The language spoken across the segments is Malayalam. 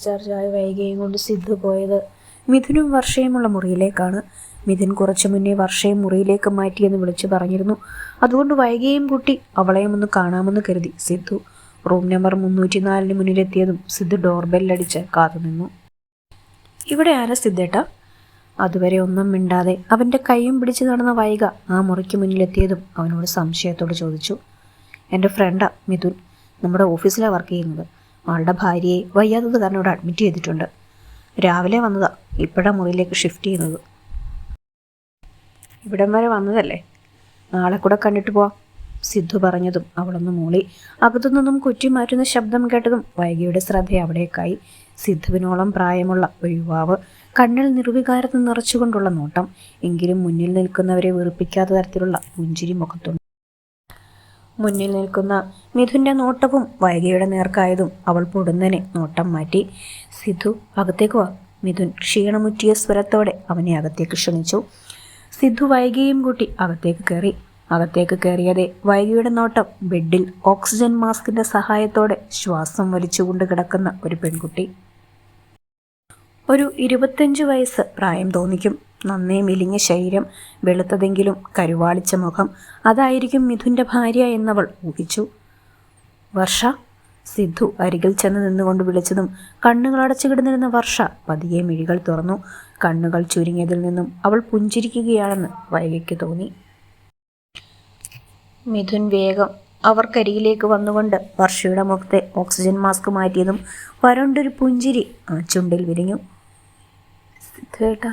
ഡിസ്ചാർജായ വൈകിയും കൊണ്ട് സിദ്ധു പോയത് മിഥുനും വർഷയുമുള്ള മുറിയിലേക്കാണ്. മിഥുൻ കുറച്ചു മുന്നേ വർഷയും മുറിയിലേക്ക് മാറ്റിയെന്ന് വിളിച്ചു പറഞ്ഞിരുന്നു. അതുകൊണ്ട് വൈകിയും കൂട്ടി അവളെയും ഒന്ന് കാണാമെന്ന് കരുതി സിദ്ധു റൂം നമ്പർ 304 മുന്നിലെത്തിയതും സിദ്ധു ഡോർബെല്ലടിച്ച് കാത്തുനിന്നു. ഇവിടെ ആരാ സിദ്ധേട്ടാ? അതുവരെ ഒന്നും മിണ്ടാതെ അവൻ്റെ കൈയും പിടിച്ച് നടന്ന വൈക ആ മുറിക്ക് മുന്നിലെത്തിയതും അവനോട് സംശയത്തോട് ചോദിച്ചു. എൻ്റെ ഫ്രണ്ടാ മിഥുൻ, നമ്മുടെ ഓഫീസിലാണ് വർക്ക് ചെയ്യുന്നത്. ആളുടെ ഭാര്യയെ വയ്യാത്തത് കാരണം ഇവിടെ അഡ്മിറ്റ് ചെയ്തിട്ടുണ്ട്. രാവിലെ വന്നതാ, ഇപ്പോഴാണ് മുറിയിലേക്ക് ഷിഫ്റ്റ് ചെയ്യുന്നത്. ഇവിടം വരെ വന്നതല്ലേ, നാളെ കൂടെ കണ്ടിട്ട് പോവാം സിദ്ധു പറഞ്ഞതും അവളൊന്ന് മൂളി. അകത്തു നിന്നും കുറ്റി മാറ്റുന്ന ശബ്ദം കേട്ടതും വൈകിയുടെ ശ്രദ്ധ അവിടേക്കായി. സിദ്ധുവിനോളം പ്രായമുള്ള ഒരു യുവാവ്, കണ്ണിൽ നിർവികാരത്തിൽ നിറച്ചുകൊണ്ടുള്ള നോട്ടം, എങ്കിലും മുന്നിൽ നിൽക്കുന്നവരെ വെറുപ്പിക്കാത്ത തരത്തിലുള്ള പുഞ്ചിരി മുഖത്തുണ്ട്. മുന്നിൽ നിൽക്കുന്ന മിഥുൻ്റെ നോട്ടവും വൈകിയുടെ നേർക്കായതും അവൾ പൊടുന്നനെ നോട്ടം മാറ്റി. സിദ്ധു, അകത്തേക്ക് വാ. മിഥുൻ ക്ഷീണമുറ്റിയ സ്വരത്തോടെ അവനെ അകത്തേക്ക് ക്ഷണിച്ചു. സിദ്ധു വൈകിയും കൂട്ടി അകത്തേക്ക് കയറി. അകത്തേക്ക് കയറിയതേ വൈകിയുടെ നോട്ടം ബെഡിൽ ഓക്സിജൻ മാസ്കിന്റെ സഹായത്തോടെ ശ്വാസം വലിച്ചുകൊണ്ട് കിടക്കുന്ന ഒരു പെൺകുട്ടി. ഒരു 25 വയസ്സ് പ്രായം തോന്നിക്കും. നന്നേ മെലിഞ്ഞ ശരീരം, വെളുത്തതെങ്കിലും കരുവാളിച്ച മുഖം. അതായിരിക്കും മിഥുൻ്റെ ഭാര്യ എന്നവൾ ഊഹിച്ചു. വർഷ? സിദ്ധു അരികിൽ ചെന്ന് നിന്നുകൊണ്ട് വിളിച്ചതും കണ്ണുകൾ അടച്ചു കിടന്നിരുന്ന വർഷ പതിയെ മിഴികൾ തുറന്നു. കണ്ണുകൾ ചുരുങ്ങിയതിൽ നിന്നും അവൾ പുഞ്ചിരിക്കുകയാണെന്ന് വൈകിക്ക് തോന്നി. മിഥുൻ വേഗം അവർക്കരികിലേക്ക് വന്നുകൊണ്ട് വർഷയുടെ മുഖത്തെ ഓക്സിജൻ മാസ്ക് മാറ്റിയതും വരണ്ടൊരു പുഞ്ചിരി ആ ചുണ്ടിൽ വിരിഞ്ഞു. സിദ്ധുവേട്ടാ,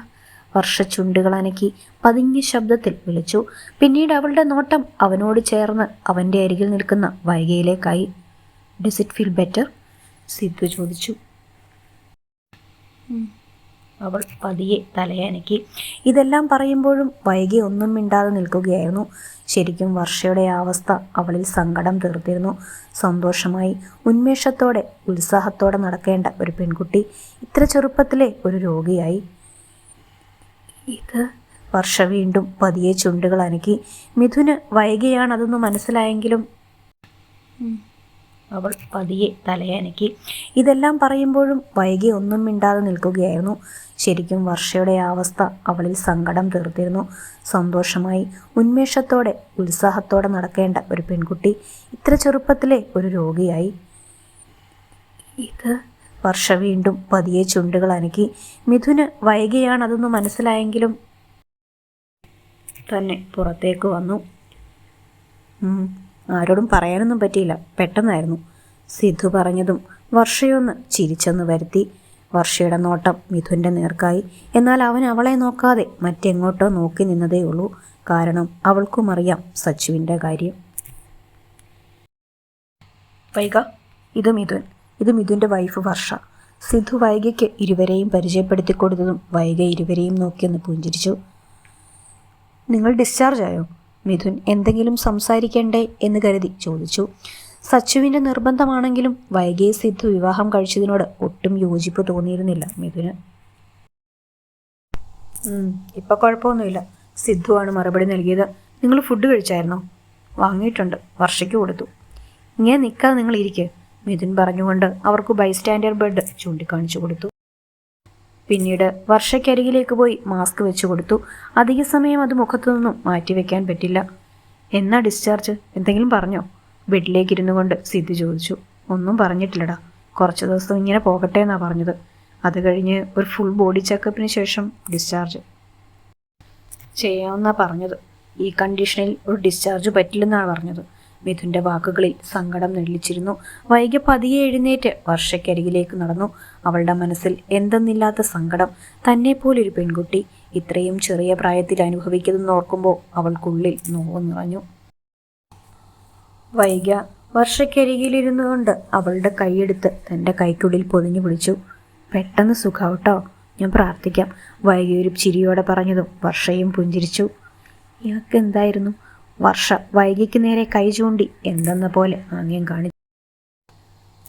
വർഷ ചുണ്ടുകൾ അനക്കി പതിഞ്ഞ ശബ്ദത്തിൽ വിളിച്ചു. പിന്നീട് അവളുടെ നോട്ടം അവനോട് ചേർന്ന് അവൻ്റെ അരികിൽ നിൽക്കുന്ന വൈകിയിലേക്കായി. Does it feel better? Sidhu ചോദിച്ചു. അവൾ പതിയെ തലയനക്കി. ഇതെല്ലാം പറയുമ്പോഴും വൈകി ഒന്നും മിണ്ടാതെ നിൽക്കുകയായിരുന്നു. ശരിക്കും വർഷയുടെ അവസ്ഥ അവളിൽ സങ്കടം തീർത്തിരുന്നു. സന്തോഷമായി ഉന്മേഷത്തോടെ ഉത്സാഹത്തോടെ നടക്കേണ്ട ഒരു പെൺകുട്ടി ഇത്ര ചെറുപ്പത്തിലെ ഒരു രോഗിയായി. ഇത് വർഷ വീണ്ടും പതിയെ ചുണ്ടുകൾ അനക്കി. മിഥുന് വൈകിയാണതൊന്ന് മനസ്സിലായെങ്കിലും അവൾ പതിയെ തലയനക്കി. ഇതെല്ലാം പറയുമ്പോഴും വൈകി ഒന്നും മിണ്ടാതെ നിൽക്കുകയായിരുന്നു. ശരിക്കും വർഷയുടെ അവസ്ഥ അവളിൽ സങ്കടം തീർത്തിരുന്നു. സന്തോഷമായി ഉന്മേഷത്തോടെ ഉത്സാഹത്തോടെ നടക്കേണ്ട ഒരു പെൺകുട്ടി ഇത്ര ചെറുപ്പത്തിലെ ഒരു രോഗിയായി. ഇത് വർഷ വീണ്ടും പതിയെ ചുണ്ടുകൾ അനക്കി. മിഥുന് വൈകിയാണതൊന്ന് മനസ്സിലായെങ്കിലും തന്നെ പുറത്തേക്ക് വന്നു. ആരോടും പറയാനൊന്നും പറ്റിയില്ല, പെട്ടെന്നായിരുന്നു. സിദ്ധു പറഞ്ഞതും വർഷയൊന്ന് ചിരിച്ചെന്ന് വരുത്തി. വർഷയുടെ നോട്ടം മിഥുൻ്റെ നേർക്കായി. എന്നാൽ അവൻ അവളെ നോക്കാതെ മറ്റെങ്ങോട്ടോ നോക്കി നിന്നതേയുള്ളൂ. കാരണം അവൾക്കും അറിയാം സച്ചുവിൻ്റെ കാര്യം. വൈക, ഇത് മിഥുൻ, ഇത് മിഥുൻ്റെ വൈഫ് വർഷ. സിദ്ധു വൈകയ്ക്ക് ഇരുവരെയും പരിചയപ്പെടുത്തി കൊടുത്തതും വൈക ഇരുവരെയും നോക്കിയൊന്ന് പുഞ്ചിരിച്ചു. നിങ്ങൾ ഡിസ്ചാർജ് ആയോ? മിഥുൻ എന്തെങ്കിലും സംസാരിക്കണ്ടേ എന്ന് കരുതി ചോദിച്ചു. സച്ചുവിൻ്റെ നിർബന്ധമാണെങ്കിലും വൈകിയെ സിദ്ധു വിവാഹം കഴിച്ചതിനോട് ഒട്ടും യോജിപ്പ് തോന്നിയിരുന്നില്ല മിഥുന്. ഇപ്പം കുഴപ്പമൊന്നുമില്ല, സിദ്ധുവാണ് മറുപടി നൽകിയത്. നിങ്ങൾ ഫുഡ് കഴിച്ചായിരുന്നോ? വാങ്ങിയിട്ടുണ്ട്, വർഷയ്ക്ക് കൊടുത്തു. ഇങ്ങനെ നിൽക്കാതെ നിങ്ങൾ ഇരിക്കുക, മിഥുൻ പറഞ്ഞുകൊണ്ട് അവർക്ക് ബൈസ്റ്റാൻഡർ ബെഡ് ചൂണ്ടിക്കാണിച്ചു കൊടുത്തു. പിന്നീട് വർഷയ്ക്കരികിലേക്ക് പോയി മാസ്ക് വെച്ച് കൊടുത്തു. അധിക സമയം അത് മുഖത്തു നിന്നും മാറ്റിവെക്കാൻ പറ്റില്ല. എന്നാ ഡിസ്ചാർജ്? എന്തെങ്കിലും പറഞ്ഞോ? ബെഡിലേക്ക് ഇരുന്നു കൊണ്ട് സിദ്ധു ചോദിച്ചു. ഒന്നും പറഞ്ഞിട്ടില്ലടാ, കുറച്ച് ദിവസം ഇങ്ങനെ പോകട്ടെ എന്നാണ് പറഞ്ഞത്. അത് കഴിഞ്ഞ് ഒരു ഫുൾ ബോഡി ചെക്കപ്പിന് ശേഷം ഡിസ്ചാർജ് ചെയ്യാമെന്നാണ് പറഞ്ഞത്. ഈ കണ്ടീഷനിൽ ഒരു ഡിസ്ചാർജ് പറ്റില്ലെന്നാണ് പറഞ്ഞത്. മിഥുൻ്റെ വാക്കുകളിൽ സങ്കടം നെല്ലിച്ചിരുന്നു. വൈകി പതിയെ എഴുന്നേറ്റ് വർഷയ്ക്കരികിലേക്ക് നടന്നു. അവളുടെ മനസ്സിൽ എന്തെന്നില്ലാത്ത സങ്കടം. തന്നെപ്പോലൊരു പെൺകുട്ടി ഇത്രയും ചെറിയ പ്രായത്തിൽ അനുഭവിക്കുന്നതെന്ന് ഓർക്കുമ്പോൾ അവൾക്കുള്ളിൽ നോവ് നിറഞ്ഞു. വൈക വർഷയ്ക്കരികിലിരുന്നു കൊണ്ട് അവളുടെ കൈയെടുത്ത് തൻ്റെ കൈക്കുള്ളിൽ പൊതിഞ്ഞു പിടിച്ചു. പെട്ടെന്ന് സുഖാവട്ടോ, ഞാൻ പ്രാർത്ഥിക്കാം, വൈകി ഒരു ചിരിയോടെ പറഞ്ഞതും വർഷയും പുഞ്ചിരിച്ചു. ഇയാൾക്ക് എന്തായിരുന്നു? വർഷ വൈകിക്ക് നേരെ കൈ ചൂണ്ടി എന്തെന്ന പോലെ ആംഗ്യം കാണിച്ചു.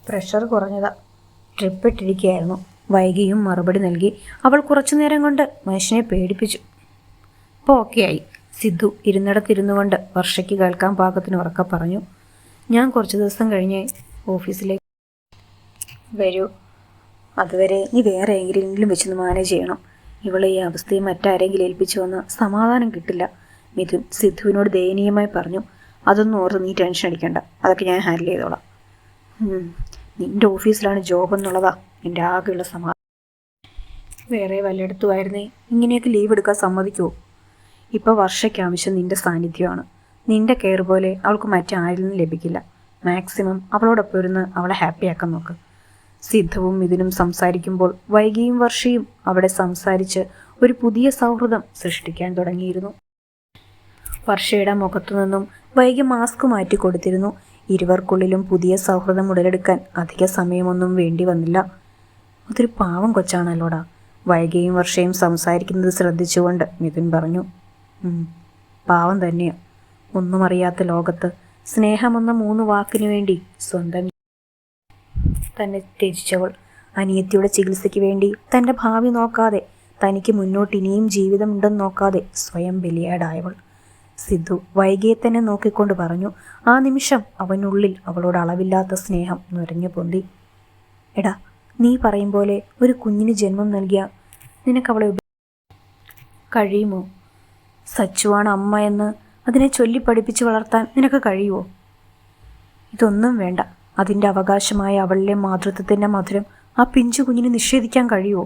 Pressure കുറഞ്ഞതാ, trip ഇട്ടിരിക്കുകയായിരുന്നു. വൈകിയും മറുപടി നൽകി. അവൾ കുറച്ചു നേരം കൊണ്ട് മനുഷ്യനെ പേടിപ്പിച്ചു. ഇപ്പോൾ ഓക്കെ ആയി. സിദ്ധു ഇരുന്നിടത്തിരുന്നു കൊണ്ട് വർഷയ്ക്ക് കേൾക്കാൻ പാകത്തിന് ഉറക്കെ പറഞ്ഞു. ഞാൻ കുറച്ച് ദിവസം കഴിഞ്ഞ് ഓഫീസിലേക്ക് വരൂ. അതുവരെ നീ വേറെ എങ്ങനെയെങ്കിലും വെച്ചൊന്ന് മാനേജ് ചെയ്യണം. ഇവളെ ഈ അവസ്ഥയെ മറ്റാരെങ്കിലും ഏൽപ്പിച്ചു വന്ന് സമാധാനം കിട്ടില്ല. മിഥുൻ സിദ്ധുവിനോട് ദയനീയമായി പറഞ്ഞു. അതൊന്നും ഓർത്ത് നീ ടെൻഷൻ അടിക്കണ്ട, അതൊക്കെ ഞാൻ ഹാൻഡിൽ ചെയ്തോളാം. നിന്റെ ഓഫീസിലാണ് ജോബ് എന്നുള്ളതാ എൻ്റെ ആകെയുള്ള സമാധാനം. വേറെ വല്ലയിടത്തുമായിരുന്നേ ഇങ്ങനെയൊക്കെ ലീവ് എടുക്കാൻ സമ്മതിക്കുമോ? ഇപ്പോൾ വർഷയ്ക്ക് ആവശ്യം നിന്റെ സാന്നിധ്യമാണ്. നിന്റെ കെയർ പോലെ അവൾക്ക് മറ്റാരിൽ നിന്നും ലഭിക്കില്ല. മാക്സിമം അവളോടൊപ്പം ഇരുന്ന് അവളെ ഹാപ്പിയാക്കാൻ നോക്ക്. സിദ്ധവും മിഥുനും സംസാരിക്കുമ്പോൾ വൈകിയും വർഷയും അവിടെ സംസാരിച്ച് ഒരു പുതിയ സൗഹൃദം സൃഷ്ടിക്കാൻ തുടങ്ങിയിരുന്നു. വർഷയുടെ മുഖത്തു നിന്നും വൈകി മാസ്ക് മാറ്റി കൊടുത്തിരുന്നു. ഇരുവർക്കുള്ളിലും പുതിയ സൗഹൃദം ഉടലെടുക്കാൻ അധിക സമയമൊന്നും വേണ്ടി വന്നില്ല. അതൊരു പാവം കൊച്ചാണല്ലോടാ. വൈകിയും വർഷയും സംസാരിക്കുന്നത് ശ്രദ്ധിച്ചുകൊണ്ട് മിഥുൻ പറഞ്ഞു. പാവം തന്നെയാ. ഒന്നും അറിയാത്ത ലോകത്ത് സ്നേഹമെന്ന 3 വാക്കിനു വേണ്ടി സ്വന്തം തന്നെ ത്യജിച്ചവൾ, അനിയത്തിയുടെ ചികിത്സയ്ക്ക് വേണ്ടി തൻ്റെ ഭാവി നോക്കാതെ, തനിക്ക് മുന്നോട്ട് ഇനിയും ജീവിതമുണ്ടെന്ന് നോക്കാതെ സ്വയം ബലിയാടായവൾ. സിദ്ധു വൈകിയെ തന്നെ നോക്കിക്കൊണ്ട് പറഞ്ഞു. ആ നിമിഷം അവനുള്ളിൽ അവളോട് അളവില്ലാത്ത സ്നേഹം നുരഞ്ഞു പൊന്തി. എടാ, നീ പറയും പോലെ ഒരു കുഞ്ഞിന് ജന്മം നൽകിയ നിനക്കവളെ കഴിയുമോ? സച്ചുവാണ് അമ്മ എന്ന് അതിനെ ചൊല്ലി പഠിപ്പിച്ച് വളർത്താൻ നിനക്ക് കഴിയുമോ? ഇതൊന്നും വേണ്ട. അതിൻ്റെ അവകാശമായ അവളിലെ മാതൃത്വത്തിൻ്റെ മധുരം ആ പിഞ്ചു കുഞ്ഞിന് നിഷേധിക്കാൻ കഴിയുമോ?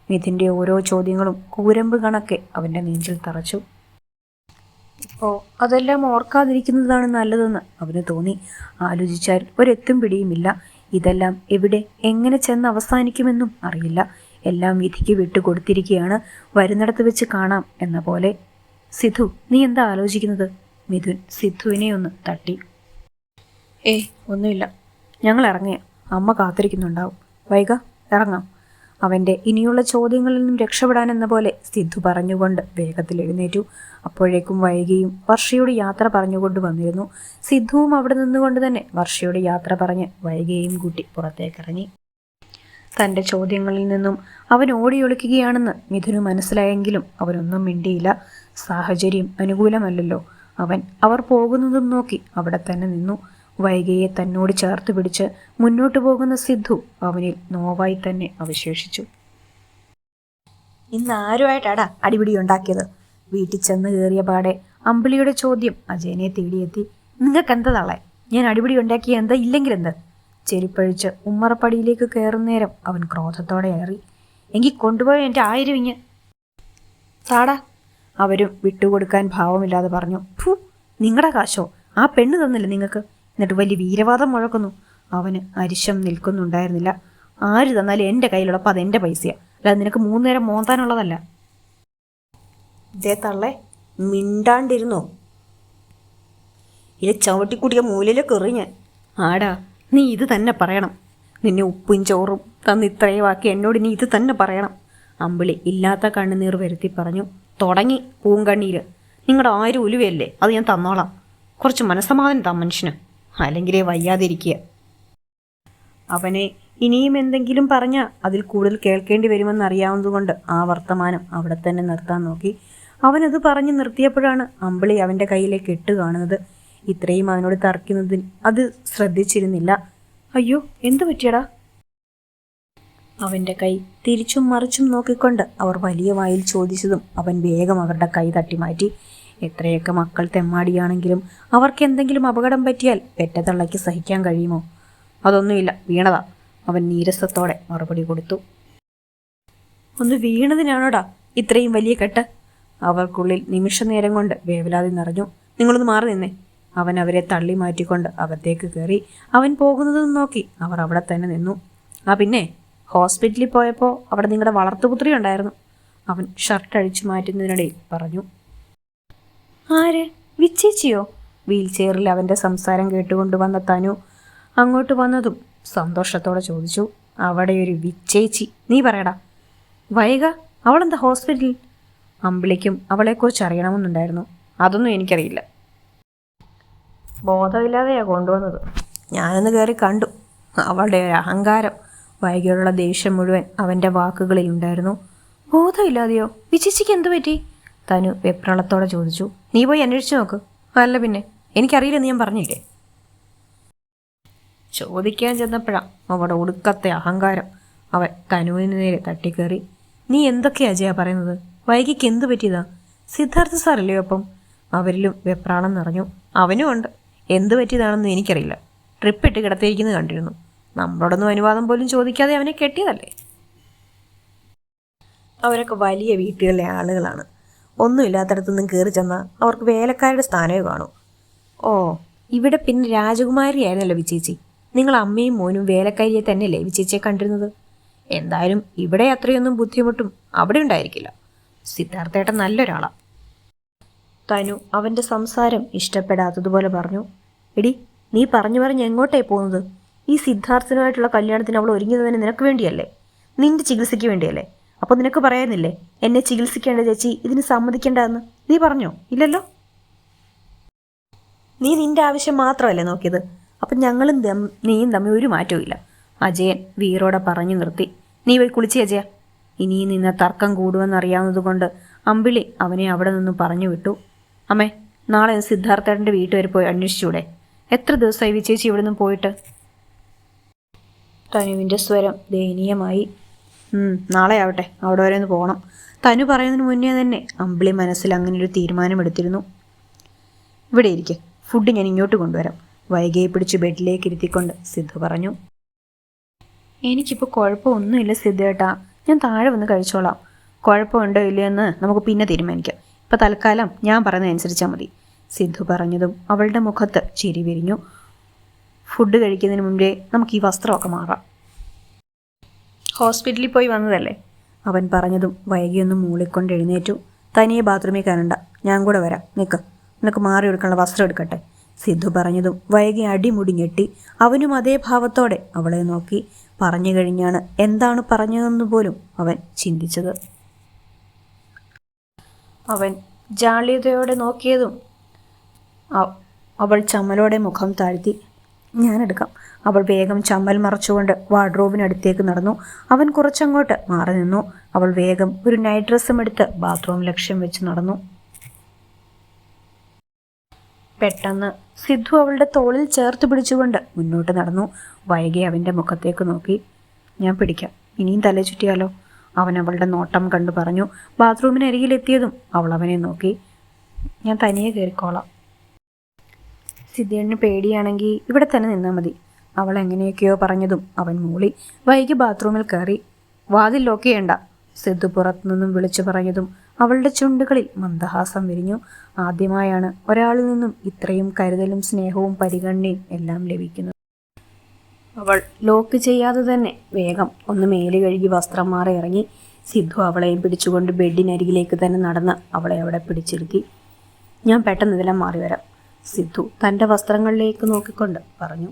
മിഥുൻ്റെ ഓരോ ചോദ്യങ്ങളും കൂരമ്പ് കണക്കെ അവൻ്റെ നെഞ്ചിൽ തറച്ചു. ഇപ്പോൾ അതെല്ലാം ഓർക്കാതിരിക്കുന്നതാണ് നല്ലതെന്ന് അവന് തോന്നി. ആലോചിച്ചാൽ ഒരെത്തും പിടിയുമില്ല. ഇതെല്ലാം എവിടെ എങ്ങനെ ചെന്ന് അവസാനിക്കുമെന്നും അറിയില്ല. എല്ലാം വിധിക്ക് വിട്ടുകൊടുത്തിരിക്കുകയാണ്. വരുന്നിടത്ത് വെച്ച് കാണാം എന്ന പോലെ. സിദ്ധു, നീ എന്താ ആലോചിക്കുന്നത്? മിഥുൻ സിദ്ധുവിനെ ഒന്ന് തട്ടി. ഒന്നുമില്ല, ഞങ്ങൾ ഇറങ്ങിയ അമ്മ കാത്തിരിക്കുന്നുണ്ടാവും. വൈക ഇറങ്ങാം. അവൻ്റെ ഇനിയുള്ള ചോദ്യങ്ങളിൽ നിന്നും രക്ഷപ്പെടാൻ എന്ന പോലെ സിദ്ധു പറഞ്ഞുകൊണ്ട് വേഗത്തിൽ എഴുന്നേറ്റു. അപ്പോഴേക്കും വൈകിയും വർഷയോട് യാത്ര പറഞ്ഞുകൊണ്ട് വന്നിരുന്നു. സിദ്ധുവും അവിടെ നിന്നുകൊണ്ട് തന്നെ വർഷയോട് യാത്ര പറഞ്ഞ് വൈകിയെയും കൂട്ടി പുറത്തേക്കിറങ്ങി. തൻ്റെ ചോദ്യങ്ങളിൽ നിന്നും അവൻ ഓടിയൊളിക്കുകയാണെന്ന് മിഥുന് മനസ്സിലായെങ്കിലും അവനൊന്നും മിണ്ടിയില്ല. സാഹചര്യം അനുകൂലമല്ലല്ലോ. അവർ പോകുന്നതും നോക്കി അവിടെ തന്നെ നിന്നു. വൈകിയെ തന്നോട് ചേർത്ത് പിടിച്ച് മുന്നോട്ടു പോകുന്ന സിദ്ധു അവനിൽ നോവായി തന്നെ അവശേഷിച്ചു. ഇന്ന് ആരുമായിട്ടാടാ അടിപിടി ഉണ്ടാക്കിയത്? വീട്ടിൽ ചെന്ന് കയറിയ പാടെ അമ്പിളിയുടെ ചോദ്യം അജയനെ തേടിയെത്തി. നിങ്ങൾക്കെന്താ തള്ളേ? ഞാൻ അടിപിടി ഉണ്ടാക്കിയ എന്താ ഇല്ലെങ്കിലെന്ത്? ചെരുപ്പഴിച്ച് ഉമ്മറപ്പടിയിലേക്ക് കയറുന്നേരം അവൻ ക്രോധത്തോടെ ഏറി. എങ്കിൽ കൊണ്ടുപോയ എൻ്റെ 1000 ഇഞ്ഞ് സാടാ. അവരും വിട്ടുകൊടുക്കാൻ ഭാവമില്ലാതെ പറഞ്ഞു. നിങ്ങളുടെ കാശോ? ആ പെണ്ണ് തന്നില്ല നിങ്ങൾക്ക്? എന്നിട്ട് വലിയ വീരവാദം മുഴക്കുന്നു. അവന് അരിശം നിൽക്കുന്നുണ്ടായിരുന്നില്ല. ആര് തന്നാലും എൻ്റെ കയ്യിലുള്ളപ്പോൾ അതെൻ്റെ പൈസയാണ്, അല്ലാതെ നിനക്ക് 3 നേരം മോന്താനുള്ളതല്ല. ഇതേ തള്ളേ, മിണ്ടാണ്ടിരുന്നോ? ഇത് ചവിട്ടിക്കൂട്ടിയ മൂലയിലേക്ക് എറി ഞാൻ. ആടാ, നീ ഇത് തന്നെ പറയണം. നിന്നെ ഉപ്പും ചോറും തന്ന് ഇത്രയും ആക്കി എന്നോട് നീ ഇത് തന്നെ പറയണം. അമ്പിളി ഇല്ലാത്ത കണ്ണുനീർ വരുത്തി പറഞ്ഞു. തുടങ്ങി പൂങ്കണ്ണീര്. നിങ്ങളുടെ 1000 ഉലുവയല്ലേ, അത് ഞാൻ തന്നോളാം. കുറച്ച് മനസ്സമാധാനം താ മനുഷ്യന്, അല്ലെങ്കിലേ വയ്യാതിരിക്കുക. അവനെ ഇനിയും എന്തെങ്കിലും പറഞ്ഞാൽ അതിൽ കൂടുതൽ കേൾക്കേണ്ടി വരുമെന്നറിയാവുന്നതുകൊണ്ട് ആ വർത്തമാനം അവിടെ തന്നെ നിർത്താൻ നോക്കി. അവനത് പറഞ്ഞ് നിർത്തിയപ്പോഴാണ് അമ്പിളി അവൻ്റെ കയ്യിലേക്ക് ഇട്ട് കാണുന്നത്. ഇത്രയും അവനോട് തർക്കുന്നതിൽ അത് ശ്രദ്ധിച്ചിരുന്നില്ല. അയ്യോ, എന്തു പറ്റിയടാ? അവൻ്റെ കൈ തിരിച്ചും മറിച്ചും നോക്കിക്കൊണ്ട് അവർ വലിയ വായിൽ ചോദിച്ചതും അവൻ വേഗം അവരുടെ കൈ തട്ടി മാറ്റി. എത്രയൊക്കെ മക്കൾ തെമ്മാടിയാണെങ്കിലും അവർക്ക് എന്തെങ്കിലും അപകടം പറ്റിയാൽ പെറ്റതള്ളയ്ക്ക് സഹിക്കാൻ കഴിയുമോ? അതൊന്നുമില്ല, വീണതാ. അവൻ നീരസത്തോടെ മറുപടി കൊടുത്തു. ഒന്ന് വീണതിനാണോടാ ഇത്രയും വലിയ കെട്ട്? അവർക്കുള്ളിൽ നിമിഷനേരം കൊണ്ട് വേവലാതി നിറഞ്ഞു. നിങ്ങളൊന്ന് മാറി നിന്നേ. അവൻ അവരെ തള്ളി മാറ്റിക്കൊണ്ട് അകത്തേക്ക് കയറി. അവൻ പോകുന്നതും നോക്കി അവർ അവിടെ തന്നെ നിന്നു. പിന്നെ ഹോസ്പിറ്റലിൽ പോയപ്പോൾ അവിടെ നിങ്ങളുടെ വളർത്തുപുത്രി ഉണ്ടായിരുന്നു, അവൻ ഷർട്ട് അഴിച്ചു മാറ്റുന്നതിനിടയിൽ പറഞ്ഞു. ആര്? വിച്ചേച്ചിയോ? വീൽ ചെയറിൽ അവൻ്റെ സംസാരം കേട്ടുകൊണ്ട് വന്ന തനു അങ്ങോട്ട് വന്നതും സന്തോഷത്തോടെ ചോദിച്ചു. അവിടെ ഒരു വിച്ചേച്ചി? നീ പറയടാ. വൈക, അവളെന്താ ഹോസ്പിറ്റലിൽ? അമ്പിളിക്കും അവളെക്കുറിച്ച് അറിയണമെന്നുണ്ടായിരുന്നു. അതൊന്നും എനിക്കറിയില്ല. ബോധമില്ലാതെയാണ് കൊണ്ടുവന്നത്. ഞാനൊന്ന് കയറി കണ്ടു. അവളുടെ ഒരു അഹങ്കാരം, വൈകിയുള്ള ദേഷ്യം മുഴുവൻ അവൻ്റെ വാക്കുകളിൽ ഉണ്ടായിരുന്നു. ബോധമില്ലാതെയോ? വിച്ചേച്ചിക്ക് എന്തു പറ്റി? തനു വെപ്രളത്തോടെ ചോദിച്ചു. നീ പോയി അന്വേഷിച്ചു നോക്ക്. അല്ല പിന്നെ, എനിക്കറിയില്ലെന്ന് ഞാൻ പറഞ്ഞില്ലേ? ചോദിക്കാൻ ചെന്നപ്പോഴാണ് അവിടെ ഒടുക്കത്തെ അഹങ്കാരം. അവൻ തനുവിന് നേരെ തട്ടിക്കയറി. നീ എന്തൊക്കെയാ അജയ പറയുന്നത്? വൈകിക്ക് എന്ത് പറ്റിയതാ? സിദ്ധാർത്ഥ സാറല്ലേ ഒപ്പം? അവരിലും വെപ്രാളം നിറഞ്ഞു. അവനും ഉണ്ട്. എന്ത് പറ്റിയതാണെന്ന് എനിക്കറിയില്ല. ട്രിപ്പ് ഇട്ട് കിടത്തിയിരിക്കുന്നത് കണ്ടിരുന്നു. നമ്മളോടൊന്നും അനുവാദം പോലും ചോദിക്കാതെ അവനെ കെട്ടിയതല്ലേ. അവരൊക്കെ വലിയ വീട്ടുകളിലെ ആളുകളാണ്. ഒന്നുമില്ലാത്തടത്തുനിന്നും കയറി ചെന്നാൽ അവർക്ക് വേലക്കാരുടെ സ്ഥാനമേ കാണൂ. ഓ, ഇവിടെ പിന്നെ രാജകുമാരിയായിരുന്നല്ലോ വിച്ചേച്ചി. നിങ്ങൾ അമ്മയും മോനും വേലക്കാരിയെ തന്നെയല്ലേ വിച്ചേച്ചിയെ കണ്ടിരുന്നത്? എന്തായാലും ഇവിടെ അത്രയൊന്നും ബുദ്ധിമുട്ടും അവിടെ ഉണ്ടായിരിക്കില്ല. സിദ്ധാർത്ഥേട്ടൻ നല്ലൊരാളാണ്. തനു അവൻ്റെ സംസാരം ഇഷ്ടപ്പെടാത്തതുപോലെ പറഞ്ഞു. എടി, നീ പറഞ്ഞു പറഞ്ഞ് എങ്ങോട്ടേ പോകുന്നത്? ഈ സിദ്ധാർത്ഥനുമായിട്ടുള്ള കല്യാണത്തിന് അവൾ ഒരുങ്ങിയതിന് നിനക്ക് വേണ്ടിയല്ലേ? നിന്റെ ചികിത്സയ്ക്ക് വേണ്ടിയല്ലേ? അപ്പോൾ നിനക്ക് പറയാനില്ലേ എന്നെ ചികിത്സിക്കേണ്ട ചേച്ചി ഇതിന് സമ്മതിക്കേണ്ടതെന്ന്? നീ പറഞ്ഞോ? ഇല്ലല്ലോ. നീ നിന്റെ ആവശ്യം മാത്രമല്ലേ നോക്കിയത്. അപ്പം ഞങ്ങളും നീയും തമ്മിൽ ഒരു മാറ്റവും ഇല്ല. അജയൻ വീറോടെ പറഞ്ഞു നിർത്തി. നീ പോയി കുളിച്ചേ അജയ. ഇനിയും നിന്ന തർക്കം കൂടുമെന്നറിയാവുന്നതുകൊണ്ട് അമ്പിളി അവനെ അവിടെ നിന്നും പറഞ്ഞു വിട്ടു. അമ്മേ, നാളെ സിദ്ധാർത്ഥേട്ടൻ്റെ വീട്ടിൽ വരെ പോയി അന്വേഷിച്ചൂടെ? എത്ര ദിവസമായി വിച്ചേച്ചി ഇവിടെ നിന്ന് പോയിട്ട്? തനുവിൻ്റെ സ്വരം ദയനീയമായി. നാളെ ആവട്ടെ, അവിടെ വരെ ഒന്ന് പോകണം. തനു പറയുന്നതിന് മുന്നേ തന്നെ അമ്പിളി മനസ്സിൽ അങ്ങനെയൊരു തീരുമാനമെടുത്തിരുന്നു. ഇവിടെ ഇരിക്കെ, ഫുഡ് ഞാൻ ഇങ്ങോട്ട് കൊണ്ടുവരാം. വൈകിയെ പിടിച്ച് ബെഡിലേക്ക് ഇരുത്തിക്കൊണ്ട് സിദ്ധു പറഞ്ഞു. എനിക്കിപ്പോൾ കുഴപ്പമൊന്നുമില്ല സിദ്ധേട്ടാ, ഞാൻ താഴെ വന്ന് കഴിച്ചോളാം. കുഴപ്പമുണ്ടോ ഇല്ലയെന്ന് നമുക്ക് പിന്നെ തീരുമാനിക്കാം. ഇപ്പം തൽക്കാലം ഞാൻ പറയുന്നതനുസരിച്ചാൽ മതി. സിദ്ധു പറഞ്ഞതും അവളുടെ മുഖത്ത് ചിരി വിരിഞ്ഞു. ഫുഡ് കഴിക്കുന്നതിന് മുമ്പേ നമുക്ക് ഈ വസ്ത്രമൊക്കെ മാറാം. ഹോസ്പിറ്റലിൽ പോയി വന്നതല്ലേ? അവൻ പറഞ്ഞതും വൈകിയൊന്നും മൂളിക്കൊണ്ട് എഴുന്നേറ്റു. തനിയെ ബാത്റൂമിൽ കയറണ്ട, ഞാൻ കൂടെ വരാം. നിനക്ക് മാറി എടുക്കാനുള്ള വസ്ത്രം എടുക്കട്ടെ. സിദ്ധു പറഞ്ഞതും വൈകി അടിമുടി ഞെട്ടി. അവനും അതേ ഭാവത്തോടെ അവളെ നോക്കി. പറഞ്ഞു കഴിഞ്ഞാണ് എന്താണ് പറഞ്ഞതെന്ന് പോലും അവൻ ചിന്തിച്ചത്. അവൻ ജാള്യതയോടെ നോക്കിയതും അവൾ ചമ്മലോടെ മുഖം താഴ്ത്തി. ഞാനെടുക്കാം. അവൾ വേഗം ചമ്മൽ മറച്ചുകൊണ്ട് വാർഡ്രോബിനടുത്തേക്ക് നടന്നു. അവൻ കുറച്ചങ്ങോട്ട് മാറി നിന്നു. അവൾ വേഗം ഒരു നൈറ്റ് ഡ്രസ്സും എടുത്ത് ബാത്റൂം ലക്ഷ്യം വെച്ച് നടന്നു. പെട്ടെന്ന് സിദ്ധു അവളുടെ തോളിൽ ചേർത്ത് പിടിച്ചുകൊണ്ട് മുന്നോട്ട് നടന്നു. വൈകി അവൻ്റെ മുഖത്തേക്ക് നോക്കി. ഞാൻ പിടിക്കാം, ഇനിയും തല ചുറ്റിയാലോ? അവൻ അവളുടെ നോട്ടം കണ്ടു പറഞ്ഞു. ബാത്റൂമിനരികിലെത്തിയതും അവൾ അവനെ നോക്കി. ഞാൻ തനിയെ കയറിക്കോളാം. സിദ്ധേണിന് പേടിയാണെങ്കിൽ ഇവിടെ തന്നെ നിന്നാൽ മതി. അവൾ എങ്ങനെയൊക്കെയോ പറഞ്ഞതും അവൻ മൂളി. വൈകി ബാത്റൂമിൽ കയറി. വാതിൽ ലോക്ക് ചെയ്യണ്ട, സിദ്ധു പുറത്തുനിന്നും വിളിച്ചു പറഞ്ഞതും അവളുടെ ചുണ്ടുകളിൽ മന്ദഹാസം വിരിഞ്ഞു. ആദ്യമായാണ് ഒരാളിൽ നിന്നും ഇത്രയും കരുതലും സ്നേഹവും പരിഗണനയും എല്ലാം ലഭിക്കുന്നത്. അവൾ ലോക്ക് ചെയ്യാതെ തന്നെ വേഗം ഒന്ന് മേല് കഴുകി വസ്ത്രം മാറി ഇറങ്ങി. സിദ്ധു അവളെയും പിടിച്ചുകൊണ്ട് ബെഡിനരികിലേക്ക് തന്നെ നടന്ന് അവളെ അവിടെ പിടിച്ചിരുത്തി. ഞാൻ പെട്ടെന്ന് ഇതെല്ലാം മാറി വരാം, സിദ്ധു തൻ്റെ വസ്ത്രങ്ങളിലേക്ക് നോക്കിക്കൊണ്ട് പറഞ്ഞു.